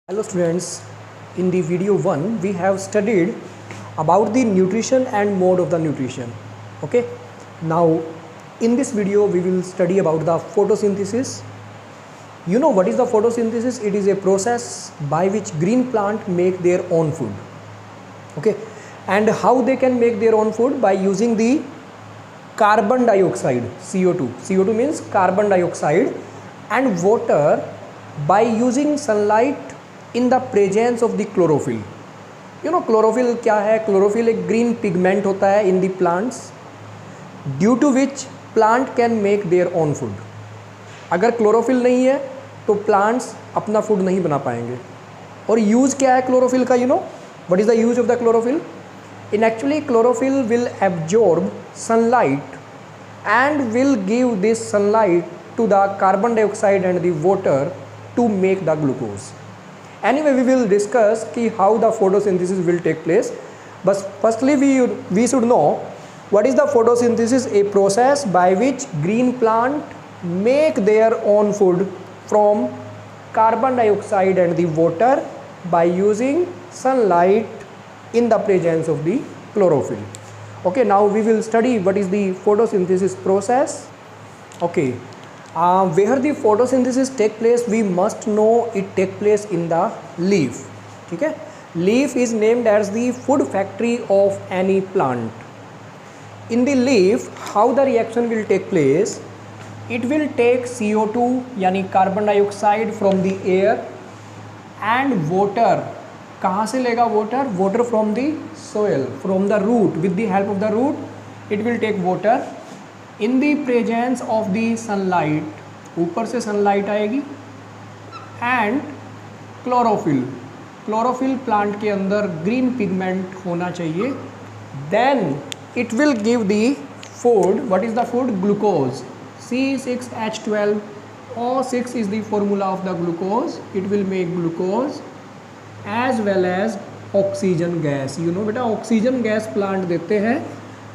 Hello students, in the video 1 we have studied about the nutrition and mode of the nutrition. Okay, now in this video we will study about the photosynthesis. You know what is the photosynthesis? It is a process by which green plant make their own food. Okay, and how they can make their own food? By using the carbon dioxide, CO2. CO2 means carbon dioxide and water by using sunlight in the presence of the chlorophyll. You know chlorophyll क्या है? Chlorophyll एक green pigment होता है in the plants, due to which plant can make their own food. अगर chlorophyll नहीं है तो plants अपना food नहीं बना पाएंगे. और use क्या है chlorophyll का? You know what is the use of the chlorophyll? In actually chlorophyll will absorb sunlight and will give this sunlight to the carbon dioxide and the water to make the glucose. Anyway, we will discuss कि how the photosynthesis will take place. But firstly, we should know what is the photosynthesis? A process by which green plant make their own food from carbon dioxide and the water by using sunlight in the presence of the chlorophyll. Okay, now we will study what is the photosynthesis process. Okay. Where the photosynthesis take place, we must know it take place in the leaf. ठीक है, leaf is named as the food factory of any plant. In the leaf, how the reaction will take place? It will take CO2 यानी carbon dioxide from the air and water. कहाँ से लेगा water? Water from the soil, from the root. With the help of the root, it will take water. In the presence of the sunlight, ऊपर से sunlight आएगी and chlorophyll plant के अंदर green pigment होना चाहिए. Then it will give the food. What is the food? Glucose. C6H12 O6 is the formula of the glucose. It will make glucose as well as oxygen gas. You know बेटा oxygen gas plant देते हैं,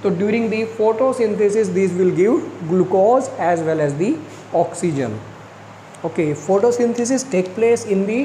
तो during the photosynthesis this will give glucose as well as the oxygen. Okay, photosynthesis take place in the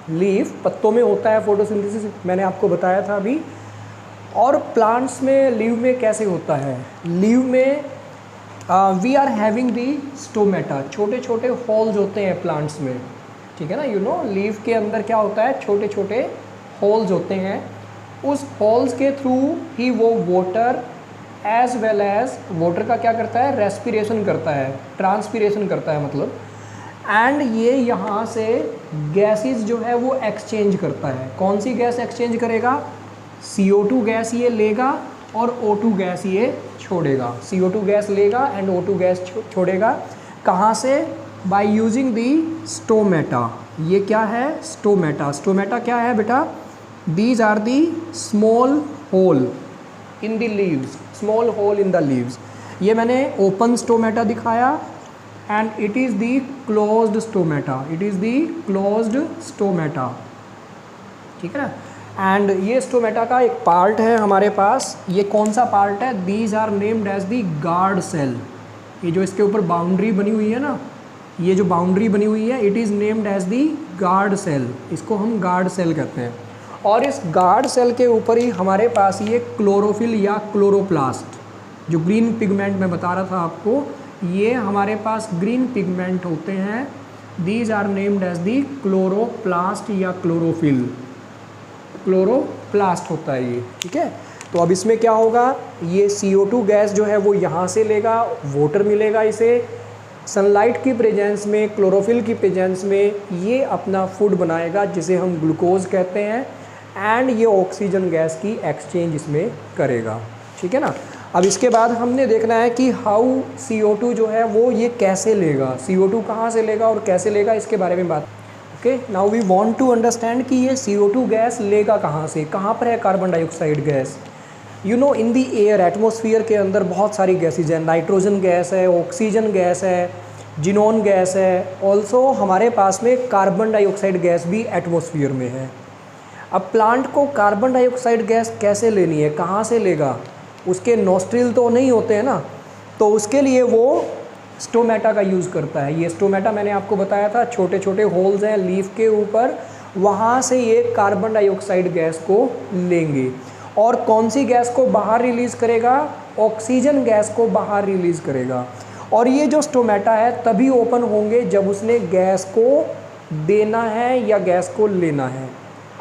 leaf. पत्तों में होता है photosynthesis, मैंने आपको बताया था अभी. और प्लांट्स में, लीव में कैसे होता है? लीव में we are having the stomata. छोटे छोटे होल्स होते हैं प्लांट्स में, ठीक है ना. यू नो लीव के अंदर क्या होता है? छोटे छोटे होल्स होते हैं. उस होल्स के थ्रू ही वो water as well as water का क्या करता है? रेस्पिरेशन करता है, ट्रांसपिरेशन करता है मतलब. एंड ये यहाँ से गैसेस जो है वो एक्सचेंज करता है. कौन सी गैस एक्सचेंज करेगा? CO2 गैस ये लेगा और O2 गैस ये छोड़ेगा. CO2 गैस लेगा एंड O2 गैस छोड़ेगा. कहाँ से? By using the stomata. ये क्या है? स्टोमेटा. स्टोमेटा क्या है बेटा? These are the small hole in the leaves. Small hole in the leaves. ये मैंने open stomata दिखाया and it is the closed stomata. It is the closed stomata. ठीक है ना. and ये stomata का एक part है हमारे पास. ये कौन सा part है? These are named as the guard cell. ये जो इसके ऊपर boundary बनी हुई है ना, ये जो boundary बनी हुई है, it is named as the guard cell. इसको हम guard cell कहते हैं. और इस गार्ड सेल के ऊपर ही हमारे पास ये क्लोरोफिल या क्लोरोप्लास्ट, जो ग्रीन पिगमेंट मैं बता रहा था आपको, ये हमारे पास ग्रीन पिगमेंट होते हैं. These are named as the chloroplast या क्लोरोफिल. क्लोरोप्लास्ट होता है ये, ठीक है. तो अब इसमें क्या होगा? ये CO2 गैस जो है वो यहाँ से लेगा, वाटर मिलेगा इसे, सनलाइट की प्रेजेंस में, क्लोरोफिल की प्रेजेंस में ये अपना फूड बनाएगा जिसे हम ग्लूकोज कहते हैं. एंड ये ऑक्सीजन गैस की एक्सचेंज इसमें करेगा, ठीक है ना. अब इसके बाद हमने देखना है कि हाउ CO2 जो है वो ये कैसे लेगा, CO2 कहाँ से लेगा और कैसे लेगा, इसके बारे में बात. Okay, now we want to understand कि ये CO2 गैस लेगा कहाँ से. कहाँ पर है carbon dioxide gas? You know in the air, atmosphere के अंदर बहुत सारी गैसेज हैं. नाइट्रोजन गैस है, ऑक्सीजन गैस है, जिनोन गैस है. ऑल्सो हमारे पास में कार्बन डाइऑक्साइड गैस भी एटमॉस्फेयर में है. अब प्लांट को कार्बन डाइऑक्साइड गैस कैसे लेनी है? कहाँ से लेगा? उसके नोस्ट्रिल तो नहीं होते हैं ना, तो उसके लिए वो स्टोमेटा का यूज़ करता है. ये स्टोमेटा मैंने आपको बताया था, छोटे छोटे होल्स हैं लीफ के ऊपर, वहाँ से ये कार्बन डाइऑक्साइड गैस को लेंगे और कौन सी गैस को बाहर रिलीज़ करेगा, ऑक्सीजन गैस को बाहर रिलीज़ करेगा। और ये जो स्टोमेटा है तभी ओपन होंगे जब उसने गैस को देना है या गैस को लेना है।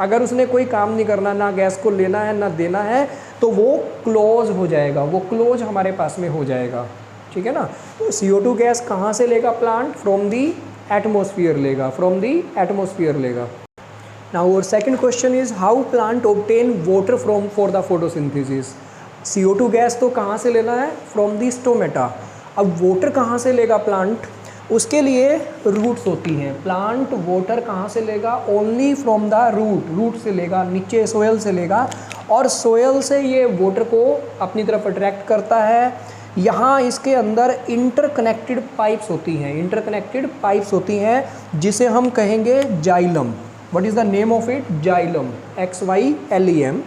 अगर उसने कोई काम नहीं करना, ना गैस को लेना है ना देना है, तो वो क्लोज हो जाएगा, वो क्लोज हमारे पास में हो जाएगा, ठीक है ना। तो CO2 गैस कहाँ से लेगा प्लांट? फ्रॉम दी एटमोसफियर लेगा, फ्रॉम दी एटमोसफियर लेगा। नाउ और second question is how plant obtain water from for the photosynthesis. CO2 gas तो कहाँ से लेना है? From the stomata. अब वाटर कहाँ से लेगा प्लांट? उसके लिए रूट्स होती हैं। प्लांट वाटर कहाँ से लेगा? Only from the root, root से लेगा, नीचे सोयल से लेगा और सोयल से ये वाटर को अपनी तरफ अट्रैक्ट करता है। यहाँ इसके अंदर इंटरकनेक्टेड पाइप्स होती हैं, इंटरकनेक्टेड पाइप्स होती हैं जिसे हम कहेंगे xylem. What is the name of it? Xylem, XYLEM।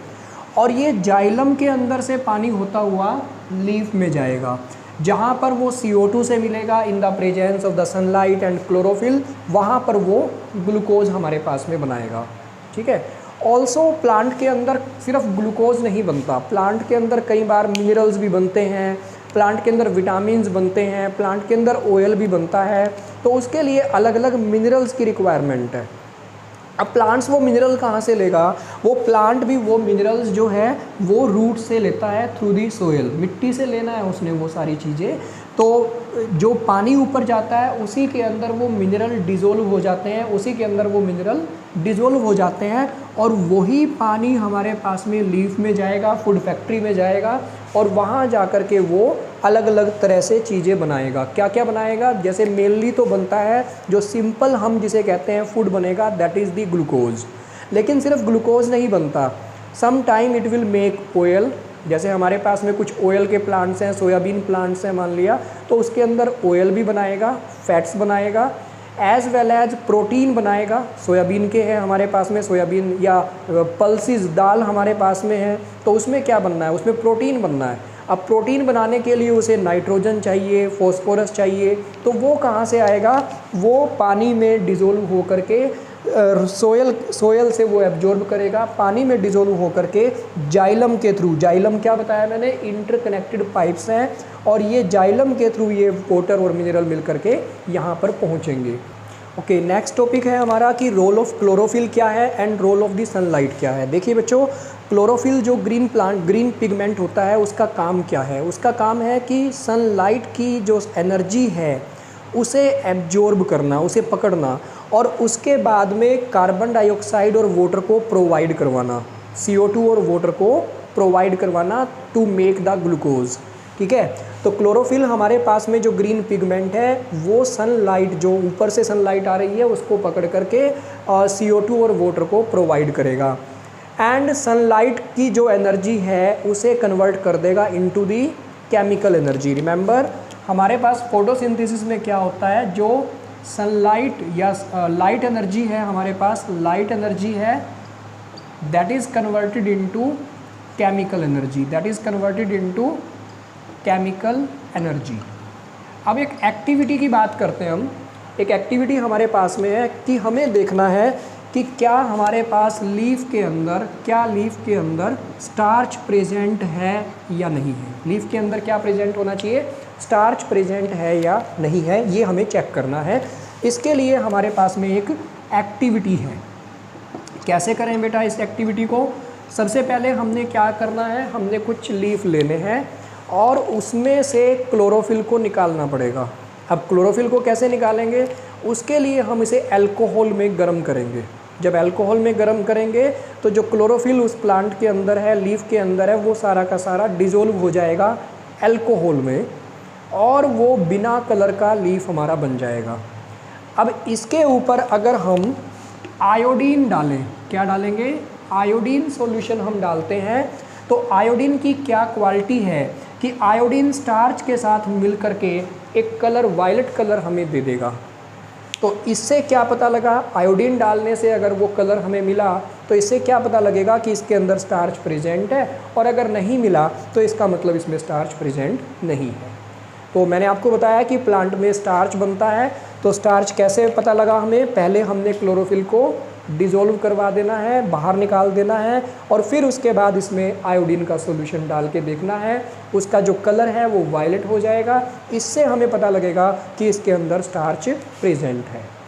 और ये जाइलम के अंदर से पानी होता हुआ लीफ में जाएगा, जहाँ पर वो CO2 से मिलेगा in the presence of the sunlight and chlorophyll, वहाँ पर वो ग्लूकोज हमारे पास में बनाएगा, ठीक है। ऑल्सो प्लांट के अंदर सिर्फ ग्लूकोज नहीं बनता, प्लांट के अंदर कई बार मिनरल्स भी बनते हैं, प्लांट के अंदर विटामिन्स बनते हैं, प्लांट के अंदर ऑयल भी बनता है। तो उसके लिए अलग अलग मिनरल्स की रिक्वायरमेंट है। अब प्लांट्स वो मिनरल कहाँ से लेगा? वो प्लांट भी वो मिनरल्स जो है वो रूट से लेता है, थ्रू दी सोयल, मिट्टी से लेना है उसने वो सारी चीज़ें। तो जो पानी ऊपर जाता है उसी के अंदर वो मिनरल डिज़ोल्व हो जाते हैं, उसी के अंदर वो मिनरल डिज़ोल्व हो जाते हैं और वही पानी हमारे पास में लीफ में जाएगा, फूड फैक्ट्री में जाएगा और वहाँ जा कर के वो अलग अलग तरह से चीज़ें बनाएगा। क्या क्या बनाएगा? जैसे मेनली तो बनता है जो सिंपल हम जिसे कहते हैं फूड बनेगा, दैट इज़ दी ग्लूकोज। लेकिन सिर्फ ग्लूकोज नहीं बनता, some time it will make oil. जैसे हमारे पास में कुछ ऑयल के प्लांट्स हैं, सोयाबीन प्लांट्स हैं मान लिया, तो उसके अंदर ऑयल भी बनाएगा, फैट्स बनाएगा, एज वेल एज प्रोटीन बनाएगा। सोयाबीन के हैं हमारे पास में, सोयाबीन या पल्सिस दाल हमारे पास में है, तो उसमें क्या बनना है? उसमें प्रोटीन बनना है। अब प्रोटीन बनाने के लिए उसे नाइट्रोजन चाहिए, फॉस्फोरस चाहिए, तो वो कहाँ से आएगा? वो पानी में डिज़ोल्व हो करके सोयल से वो एब्जॉर्ब करेगा, पानी में डिज़ोल्व हो करके जाइलम के थ्रू, जाइलम क्या बताया मैंने? इंटरकनेक्टेड पाइप्स हैं और ये जाइलम के थ्रू ये वाटर और मिनरल मिल करके यहाँ पर पहुँचेंगे। ओके, नेक्स्ट टॉपिक है हमारा कि रोल ऑफ क्लोरोफिल क्या है and role of the sunlight क्या है। देखिए बच्चों, क्लोरोफिल जो ग्रीन पिगमेंट होता है उसका काम क्या है? उसका काम है कि सनलाइट की जो एनर्जी है उसे एब्जॉर्ब करना, उसे पकड़ना और उसके बाद में कार्बन डाइऑक्साइड और वाटर को प्रोवाइड करवाना, CO2 और वाटर को प्रोवाइड करवाना टू मेक द ग्लूकोज, ठीक है। तो क्लोरोफिल हमारे पास में जो ग्रीन पिगमेंट है वो सनलाइट, जो ऊपर से सनलाइट आ रही है उसको पकड़ करके CO2 और वाटर को प्रोवाइड करेगा एंड सनलाइट की जो एनर्जी है उसे कन्वर्ट कर देगा into the chemical energy. Remember, हमारे पास फोटोसिंथेसिस में क्या होता है? जो सनलाइट या लाइट एनर्जी है हमारे पास, लाइट एनर्जी है that is converted into chemical energy, that is converted into chemical energy. अब एक एक्टिविटी की बात करते हैं हम। एक एक्टिविटी हमारे पास में है कि हमें देखना है कि क्या हमारे पास लीफ के अंदर स्टार्च प्रेजेंट है या नहीं है। लीफ के अंदर क्या प्रेजेंट होना चाहिए? स्टार्च प्रेजेंट है या नहीं है, ये हमें चेक करना है। इसके लिए हमारे पास में एक एक्टिविटी है। कैसे करें बेटा इस एक्टिविटी को? सबसे पहले हमने क्या करना है, हमने कुछ लीफ लेने हैं और उसमें से क्लोरोफिल को निकालना पड़ेगा। अब क्लोरोफिल को कैसे निकालेंगे? उसके लिए हम इसे अल्कोहल में गर्म करेंगे। जब अल्कोहल में गर्म करेंगे तो जो क्लोरोफिल उस प्लांट के अंदर है, लीफ के अंदर है, वो सारा का सारा डिज़ोल्व हो जाएगा अल्कोहल में और वो बिना कलर का लीफ हमारा बन जाएगा। अब इसके ऊपर अगर हम आयोडीन डालें, क्या डालेंगे? आयोडीन सॉल्यूशन हम डालते हैं, तो आयोडीन की क्या क्वालिटी है कि आयोडीन स्टार्च के साथ मिल करके एक कलर, वायलेट कलर हमें दे देगा। तो इससे क्या पता लगा? आयोडीन डालने से अगर वो कलर हमें मिला तो इससे क्या पता लगेगा कि इसके अंदर स्टार्च प्रेजेंट है, और अगर नहीं मिला तो इसका मतलब इसमें स्टार्च प्रेजेंट नहीं है। तो मैंने आपको बताया कि प्लांट में स्टार्च बनता है, तो स्टार्च कैसे पता लगा हमें? पहले हमने क्लोरोफिल को डिज़ोल्व करवा देना है, बाहर निकाल देना है और फिर उसके बाद इसमें आयोडीन का सॉल्यूशन डाल के देखना है। उसका जो कलर है वो वायलेट हो जाएगा। इससे हमें पता लगेगा कि इसके अंदर स्टार्च प्रेजेंट है।